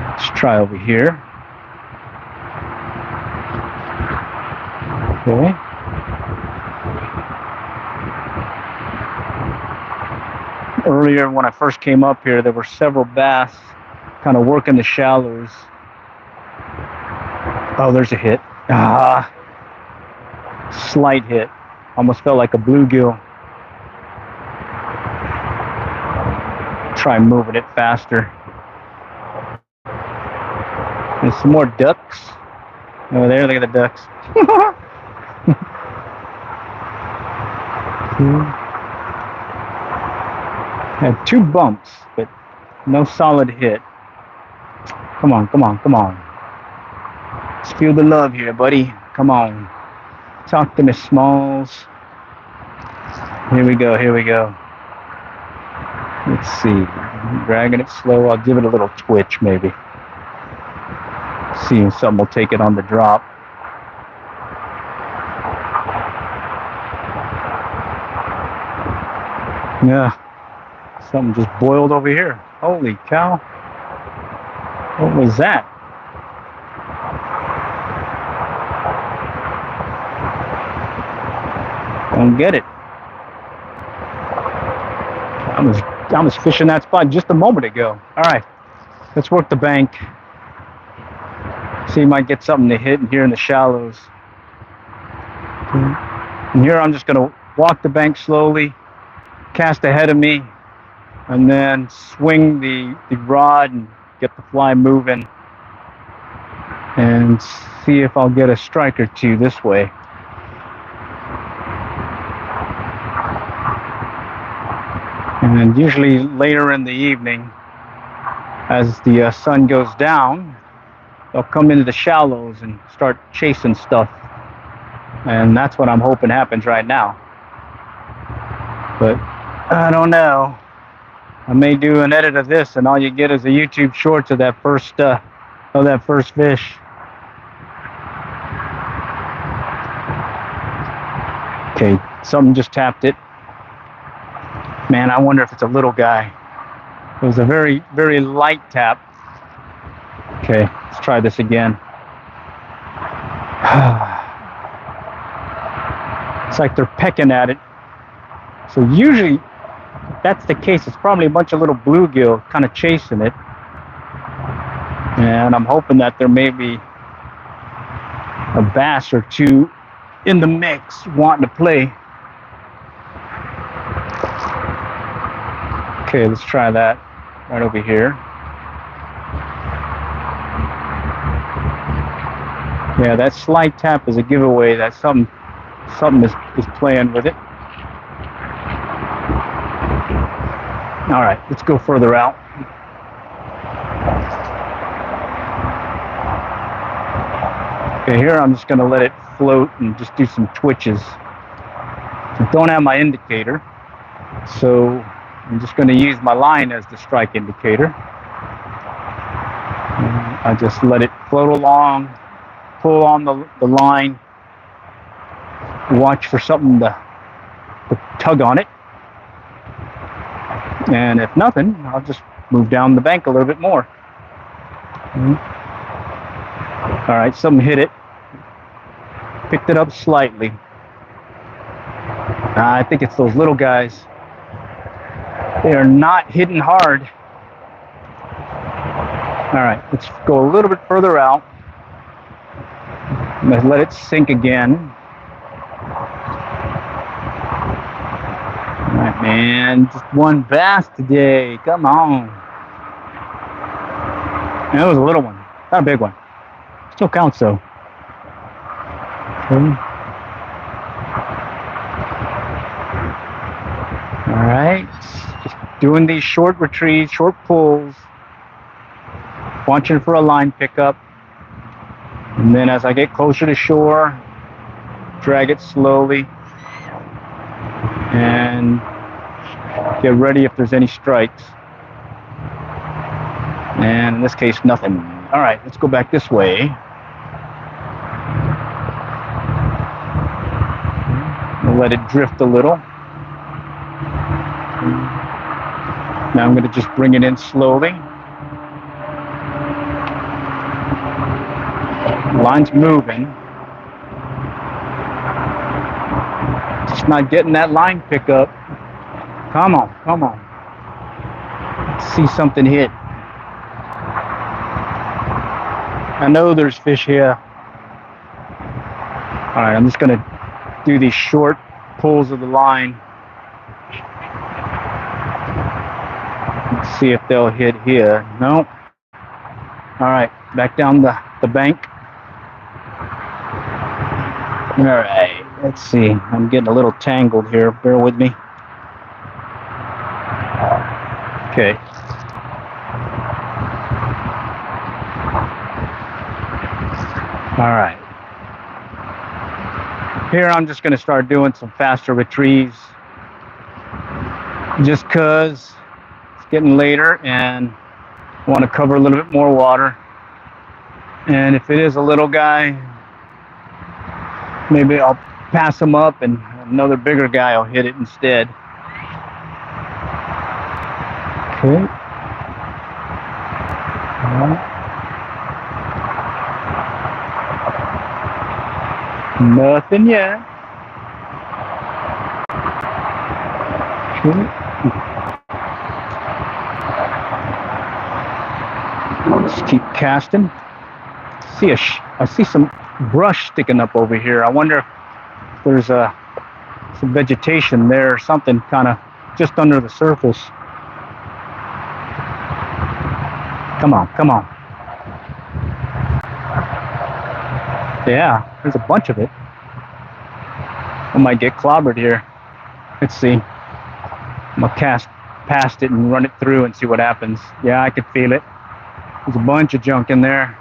Let's try over here. Okay. Earlier when I first came up here, there were several bass kind of working the shallows. Oh, there's a hit. Slight hit. Almost felt like a bluegill. Try moving it faster. There's some more ducks over there. Look at the ducks. Had 2 bumps, but no solid hit. Come on, come on, come on. Let's feel the love here, buddy. Come Come on. Talk to me, Smalls. Here we go, here we go. Let's see. Dragging it slow. I'll give it a little twitch, maybe. See if something will take it on the drop. Yeah. Something just boiled over here. Holy cow. What was that? Don't get it. I was fishing that spot just a moment ago. All right, let's work the bank. See, might get something to hit in here in the shallows. And here I'm just gonna walk the bank slowly, cast ahead of me, and then swing the rod and get the fly moving and see if I'll get a strike or two this way. And usually later in the evening, as the sun goes down, they'll come into the shallows and start chasing stuff. And that's what I'm hoping happens right now. But I don't know. I may do an edit of this and all you get is a YouTube shorts of that first fish. Okay, something just tapped it. Man, I wonder if it's a little guy. It was a very, very light tap. Okay, let's try this again. It's like they're pecking at it. So usually, if that's the case, it's probably a bunch of little bluegill kind of chasing it. And I'm hoping that there may be a bass or two in the mix wanting to play. Okay, let's try that right over here. Yeah, that slide tap is a giveaway that something is playing with it. All right, let's go further out. Okay, here I'm just gonna let it float and just do some twitches. I don't have my indicator, so I'm just going to use my line as the strike indicator. I just let it float along, pull on the line, watch for something to tug on it. And if nothing, I'll just move down the bank a little bit more. All right, something hit it. Picked it up slightly. I think it's those little guys. They are not hitting hard. All right, let's go a little bit further out. Let's let it sink again. All right, man, just one bass today. Come on. And it was a little one, not a big one. Still counts though. Okay. All right, just doing these short retrieves, short pulls, watching for a line pickup, and then as I get closer to shore, drag it slowly and get ready if there's any strikes. And in this case, nothing. All right, let's go back this way. We'll let it drift a little. Now I'm going to just bring it in slowly. Line's moving. Just not getting that line pickup. Come on, come on. Let's see something hit. I know there's fish here. All right, I'm just going to do these short pulls of the line. Let's see if they'll hit here. Nope. All right, back down the bank. All right, let's see. I'm getting a little tangled here. Bear with me. Okay. All right. Here I'm just going to start doing some faster retrieves, just because it's getting later and I want to cover a little bit more water. And if it is a little guy, maybe I'll pass him up and another bigger guy will hit it instead. Okay. Nothing yet. Okay. Let's keep casting. I see some brush sticking up over here. I wonder if there's some vegetation there or something kind of just under the surface. Come on, come on. Yeah, there's a bunch of it. I might get clobbered here. Let's see. I'm gonna cast past it and run it through and see what happens. Yeah, I can feel it. There's a bunch of junk in there.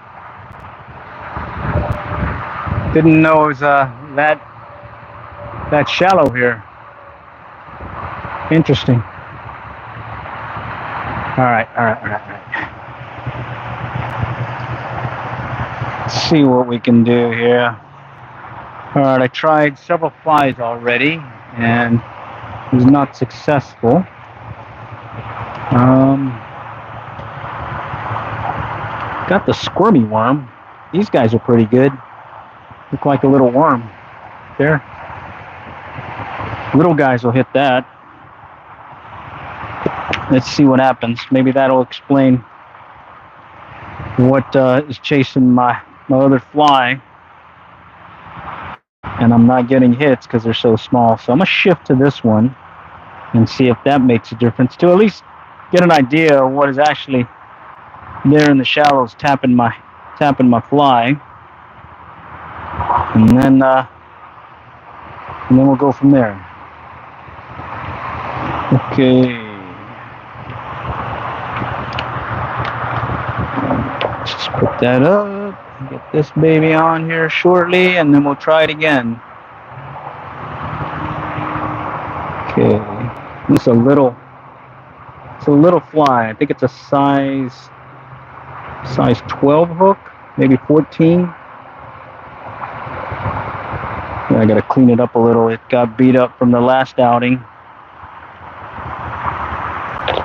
Didn't know it was that shallow here. Interesting. All right. Let's see what we can do here. All right, I tried several flies already and was not successful. Got the squirmy worm. These guys are pretty good. Look like a little worm there. Little guys will hit that. Let's see what happens. Maybe that'll explain what is chasing my other fly. And I'm not getting hits because they're so small. So I'm going to shift to this one and see if that makes a difference to at least get an idea of what is actually there in the shallows tapping my fly. And then we'll go from there. Okay. Just put that up. Get this baby on here shortly, and then we'll try it again. Okay. It's a little fly. I think it's a size 12 hook, maybe 14. I gotta clean it up a little. It got beat up from the last outing.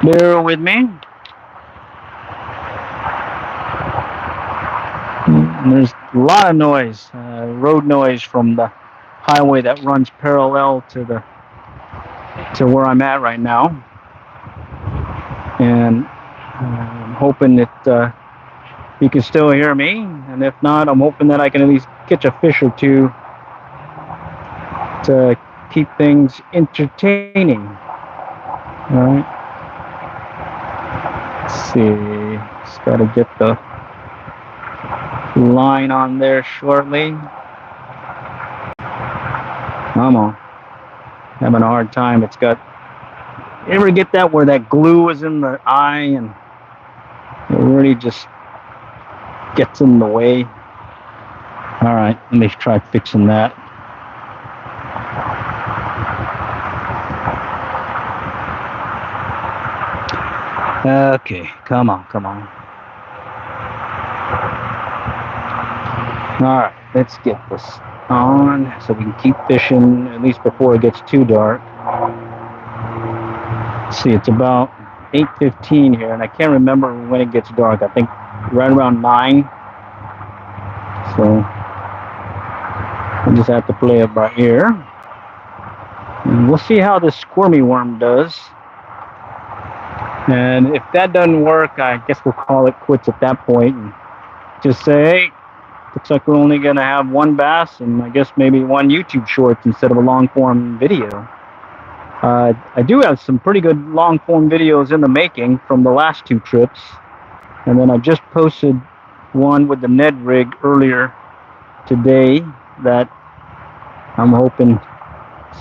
Bear with me. And there's a lot of noise, road noise from the highway that runs parallel to where I'm at right now. And I'm hoping that you can still hear me. And if not, I'm hoping that I can at least catch a fish or two to keep things entertaining. All right. Let's see. Just got to get the line on there shortly. Come on. Having a hard time. It's got. You ever get that where that glue is in the eye and it really just gets in the way? All right. Let me try fixing that. Okay, come on. All right, let's get this on so we can keep fishing at least before it gets too dark. Let's see, it's about 8:15 here, and I can't remember when it gets dark. I think right around 9. So I just have to play it by ear. And we'll see how this squirmy worm does. And if that doesn't work, I guess we'll call it quits at that point and just say, hey, looks like we're only going to have one bass and I guess maybe one YouTube short instead of a long-form video. I do have some pretty good long-form videos in the making from the last 2 trips. And then I just posted one with the Ned rig earlier today that I'm hoping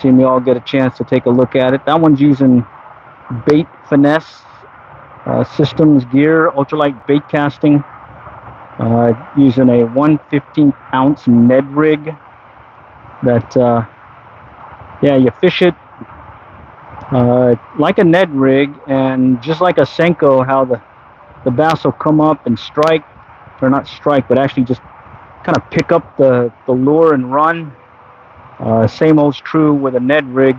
seeing you all get a chance to take a look at it. That one's using Bait Finesse Systems gear, ultralight bait casting, using a 1/15 ounce Ned rig that, yeah, you fish it like a Ned rig, and just like a Senko, how the bass will come up and strike, or not strike, but actually just kind of pick up the lure and run. Same old's true with a Ned rig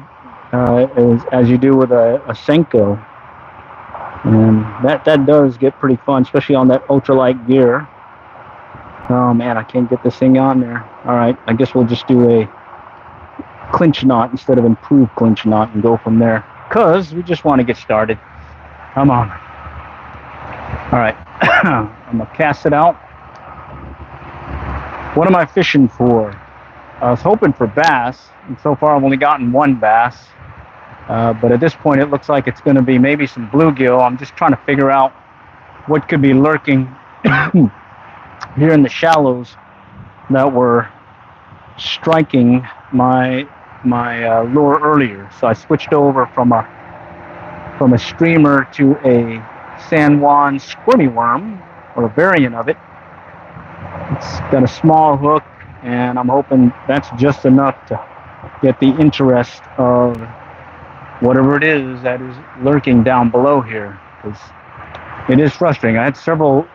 as you do with a Senko. And that does get pretty fun, especially on that ultralight gear. Oh man, I can't get this thing on there. All right, I guess we'll just do a clinch knot instead of improved clinch knot and go from there, because we just want to get started. Come on. All right, I'm gonna cast it out. What am I fishing for? I was hoping for bass, and so far I've only gotten one bass. But at this point, it looks like it's going to be maybe some bluegill. I'm just trying to figure out what could be lurking here in the shallows that were striking my lure earlier. So I switched over from a streamer to a San Juan squirmy worm, or a variant of it. It's got a small hook, and I'm hoping that's just enough to get the interest of whatever it is that is lurking down below here, because it is frustrating. I had several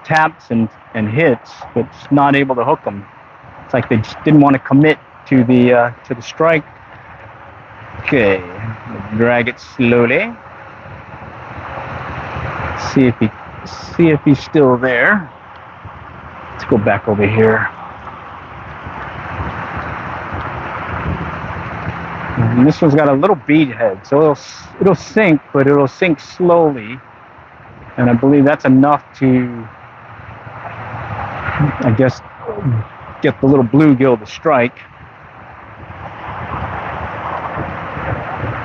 taps and hits, but just not able to hook them. It's like they just didn't want to commit to the strike. Okay, drag it slowly. See if he's still there. Let's go back over here. And this one's got a little bead head, so it'll sink, but it'll sink slowly. And I believe that's enough to, I guess, get the little bluegill to strike.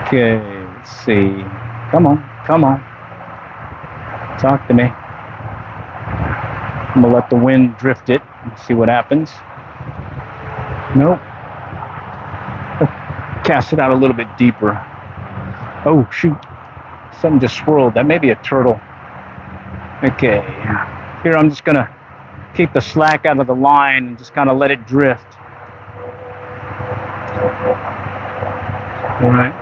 Okay, let's see. Come on. Talk to me. I'm gonna let the wind drift it and see what happens. Nope. Cast it out a little bit deeper. Oh shoot, something just swirled. That may be a turtle. Okay, here I'm just gonna keep the slack out of the line and just kind of let it drift. All right,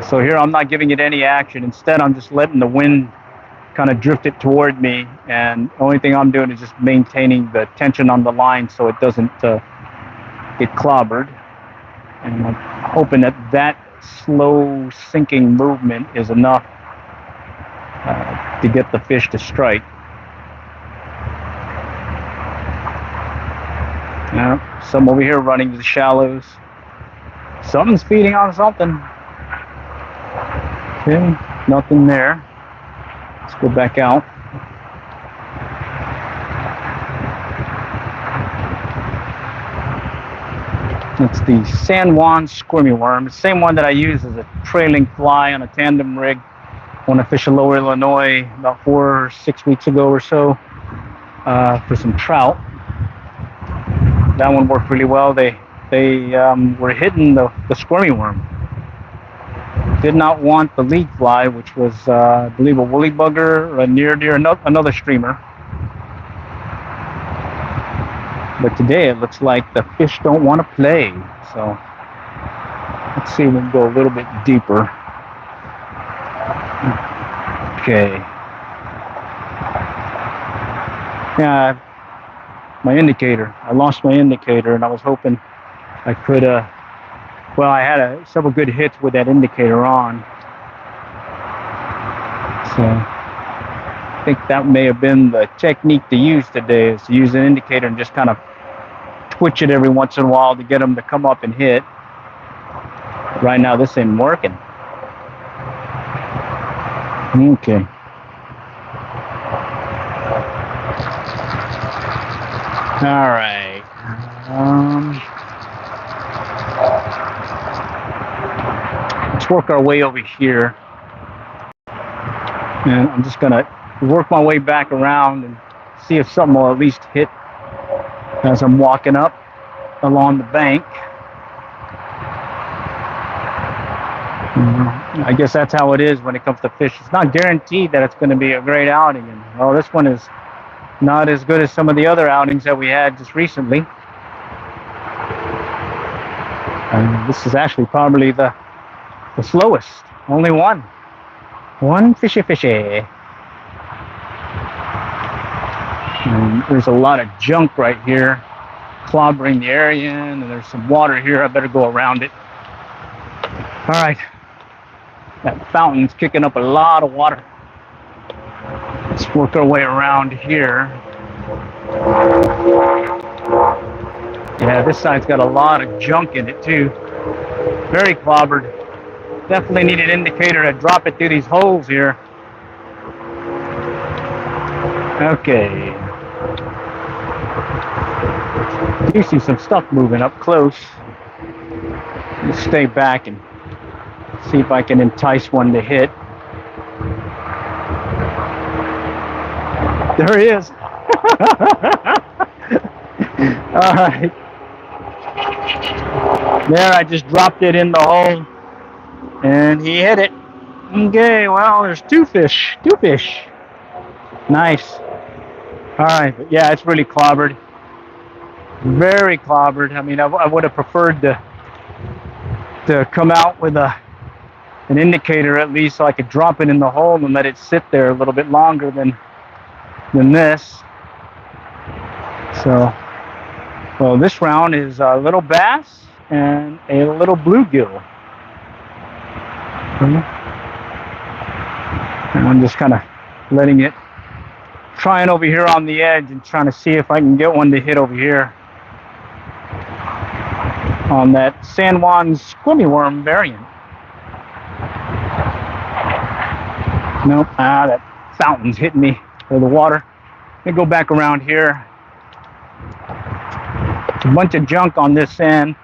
so here I'm not giving it any action. Instead, I'm just letting the wind kind of drift it toward me, and the only thing I'm doing is just maintaining the tension on the line so it doesn't get clobbered. And I'm hoping that slow sinking movement is enough to get the fish to strike. Now, some over here running to the shallows. Something's feeding on something. Okay, nothing there. Let's go back out. It's the San Juan squirmy worm. It's the same one that I use as a trailing fly on a tandem rig when I fished Lower Illinois about 4 or 6 weeks ago or so for some trout. That one worked really well. They were hitting the squirmy worm. Did not want the lead fly, which was I believe a woolly bugger or a near another streamer. But today it looks like the fish don't want to play. So let's see if we can go a little bit deeper. Okay. Yeah, my indicator. I lost my indicator, and I was hoping I could, well, I had several good hits with that indicator on. So I think that may have been the technique to use today, is to use an indicator and just kind of twitch it every once in a while to get them to come up and hit. Right now this ain't working. Okay. All right. Let's work our way over here. And I'm just gonna work my way back around and see if something will at least hit as I'm walking up along the bank. I guess that's how it is when it comes to fish. It's not guaranteed that it's going to be a great outing. And well, this one is not as good as some of the other outings that we had just recently. And this is actually probably the slowest. Only one. One fishy fishy. And there's a lot of junk right here, clobbering the area, and there's some water here. I better go around it. All right. That fountain's kicking up a lot of water. Let's work our way around here. Yeah, this side's got a lot of junk in it too. Very clobbered. Definitely need an indicator to drop it through these holes here. Okay. You see some stuff moving up close. Let's stay back and see if I can entice one to hit. There he is. All right. There, I just dropped it in the hole and he hit it. Okay, well, there's two fish. Nice. All right, but yeah, it's really clobbered. Very clobbered. I mean, I would have preferred to come out with an indicator at least, so I could drop it in the hole and let it sit there a little bit longer than this. So, well, this round is a little bass and a little bluegill. And I'm just kind of letting it, trying over here on the edge and trying to see if I can get one to hit over here on that San Juan squimmy worm variant. Nope, that fountain's hitting me, or the water. Let me go back around here. It's a bunch of junk on this end,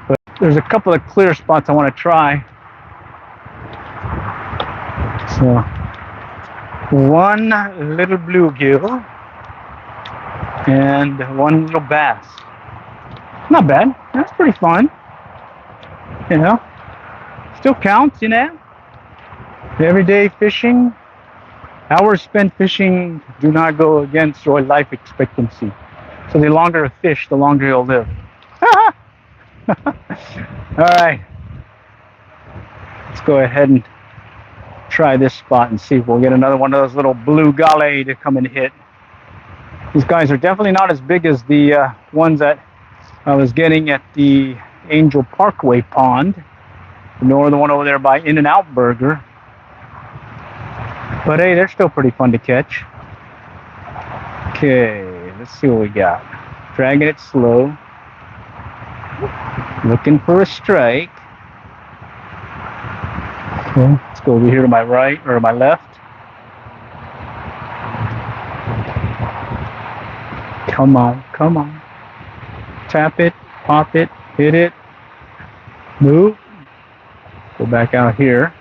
but there's a couple of clear spots I want to try. So, one little bluegill and one little bass. Not bad. That's pretty fun. You know, still counts, you know. Everyday fishing, hours spent fishing do not go against your life expectancy. So the longer a fish, the longer you'll live. All right. Let's go ahead and try this spot and see if we'll get another one of those little blue galley to come and hit. These guys are definitely not as big as the ones that I was getting at the Angel Parkway Pond, nor the one over there by In-N-Out Burger. But hey, they're still pretty fun to catch. Okay, let's see what we got. Dragging it slow. Looking for a strike. Okay, let's go over here to my right, or my left. Come on, come on. Tap it, pop it, hit it. Move. Go back out here.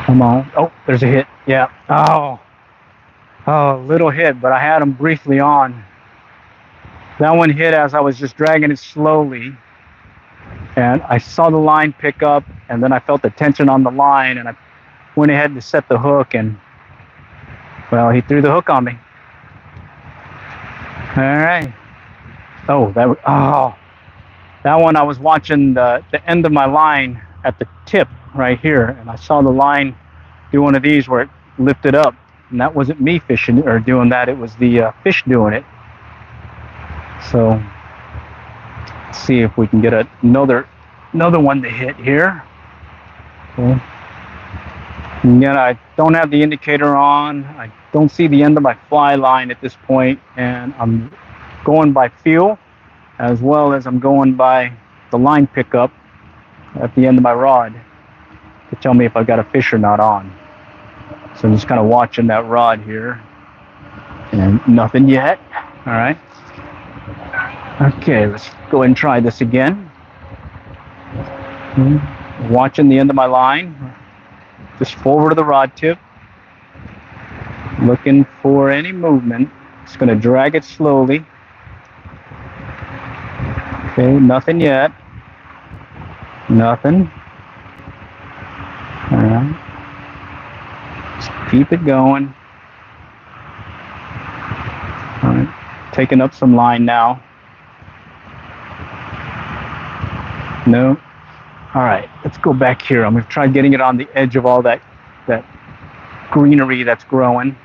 Come on. Oh, there's a hit. Yeah. Oh, little hit, but I had him briefly on. That one hit as I was just dragging it slowly. And I saw the line pick up, and then I felt the tension on the line, and I went ahead to set the hook, and, well, he threw the hook on me. All right. Oh, that one I was watching the end of my line at the tip right here, and I saw the line do one of these where it lifted up, and that wasn't me fishing or doing that, it was the fish doing it. So let's see if we can get another one to hit here. Okay. Again, I don't have the indicator on. I don't see the end of my fly line at this point, and I'm going by feel as well as I'm going by the line pickup at the end of my rod to tell me if I've got a fish or not on. So I'm just kind of watching that rod here, and nothing yet. All right. Okay, let's go ahead and try this again. Watching the end of my line, just forward of the rod tip, looking for any movement. Just going to drag it slowly. Okay, nothing yet. Nothing. All right. Just keep it going. All right. taking up some line now. No. All right, let's go back here. I'm going to try getting it on the edge of all that greenery that's growing.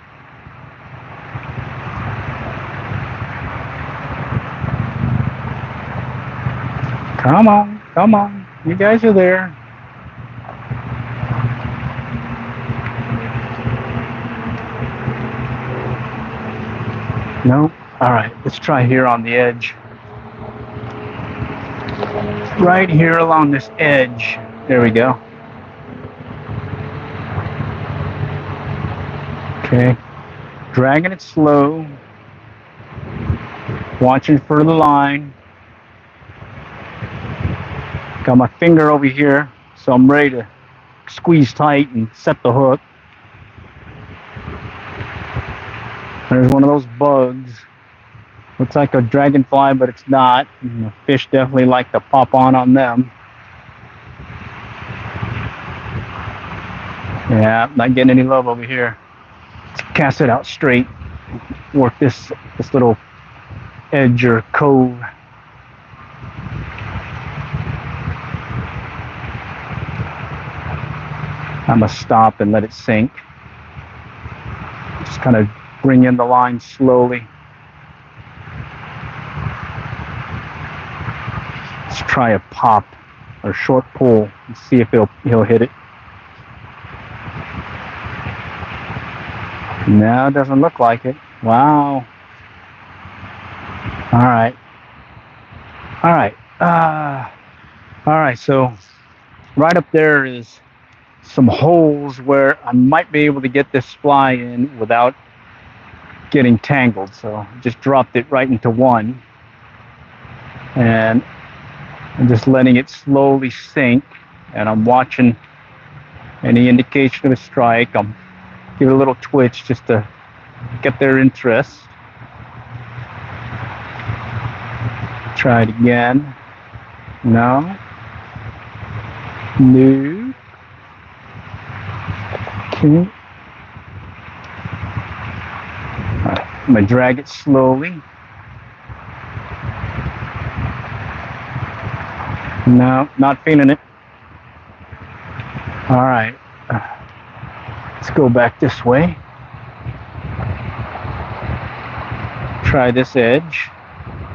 Come on, come on. You guys are there. No. All right, let's try here on the edge. Right here along this edge. There we go. Okay. Dragging it slow. Watching for the line. Got my finger over here, so I'm ready to squeeze tight and set the hook. There's one of those bugs. Looks like a dragonfly, but it's not. And the fish definitely like to pop on them. Yeah, not getting any love over here. Let's cast it out straight. Work this little edge or cove. I'm gonna stop and let it sink. Just kind of bring in the line slowly. Let's try a pop or short pull and see if he'll hit it. No, it doesn't look like it. Wow. All right. All right. All right. So right up there is some holes where I might be able to get this fly in without getting tangled. So I just dropped it right into one. And I'm just letting it slowly sink. And I'm watching any indication of a strike. I'm give it a little twitch just to get their interest. Try it again. No. No. Okay. All right. I'm gonna drag it slowly. No, not feeling it. All right. Let's go back this way. Try this edge.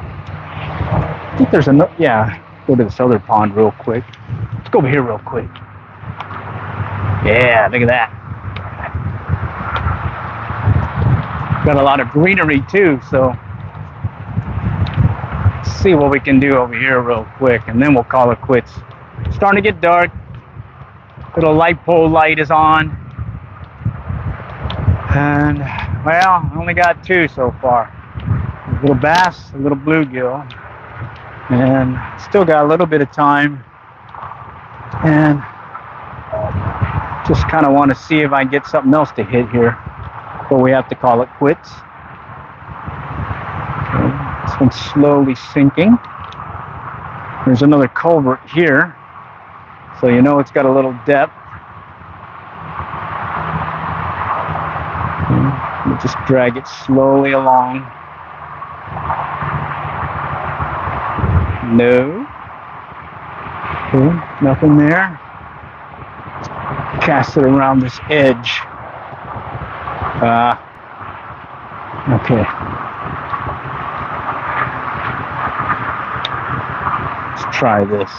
I think there's another, yeah, go to this other pond real quick. Let's go over here real quick. Yeah, look at that. Got a lot of greenery too, so let's see what we can do over here real quick, and then we'll call it quits. It's starting to get dark. Little light pole light is on. And, well, I only got two so far. A little bass, a little bluegill. And still got a little bit of time. And just kind of want to see if I can get something else to hit here. But we have to call it quits. Okay, this one's slowly sinking. There's another culvert here. So you know it's got a little depth. We'll just drag it slowly along. No. Okay, nothing there. Cast it around this edge. Okay. Let's try this.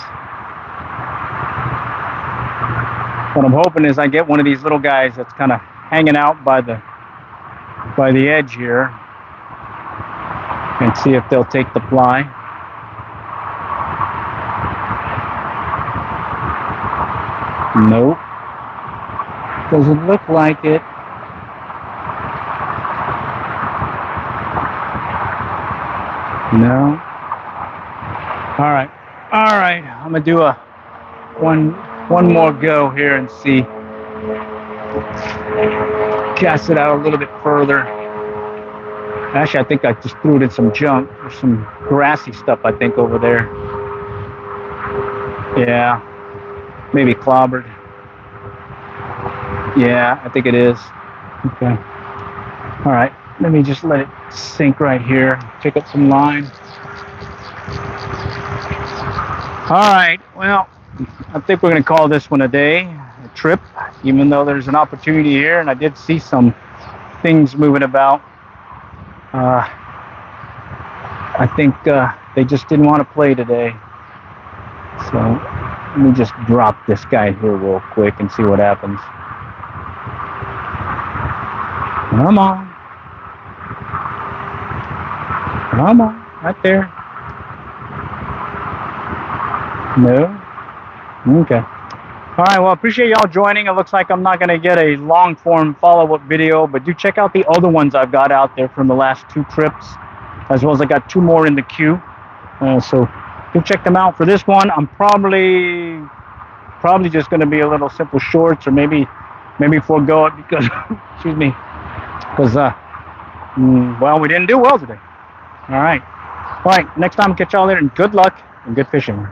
What I'm hoping is I get one of these little guys that's kind of hanging out by the edge here and see if they'll take the fly. Nope. Doesn't look like it. No. All right. All right. I'm gonna do a one more go here and see. Cast it out a little bit further. Actually, I think I just threw it in some junk. There's some grassy stuff, I think, over there. Yeah. Maybe clobbered. Yeah, I think it is. Okay. All right. Let me just let it sink right here. Pick up some line. All right, well, I think we're going to call this one a day, a trip, even though there's an opportunity here, and I did see some things moving about. I think they just didn't want to play today. So let me just drop this guy here real quick and see what happens. Come on. Come on, right there. No? Okay. All right, well, appreciate y'all joining. It looks like I'm not going to get a long-form follow-up video, but do check out the other ones I've got out there from the last 2 trips, as well as I got 2 more in the queue. So do check them out. For this one, I'm probably just going to be a little simple shorts, or maybe forego it because, excuse me, because, well, we didn't do well today. All right. Next time, catch y'all later, and good luck and good fishing.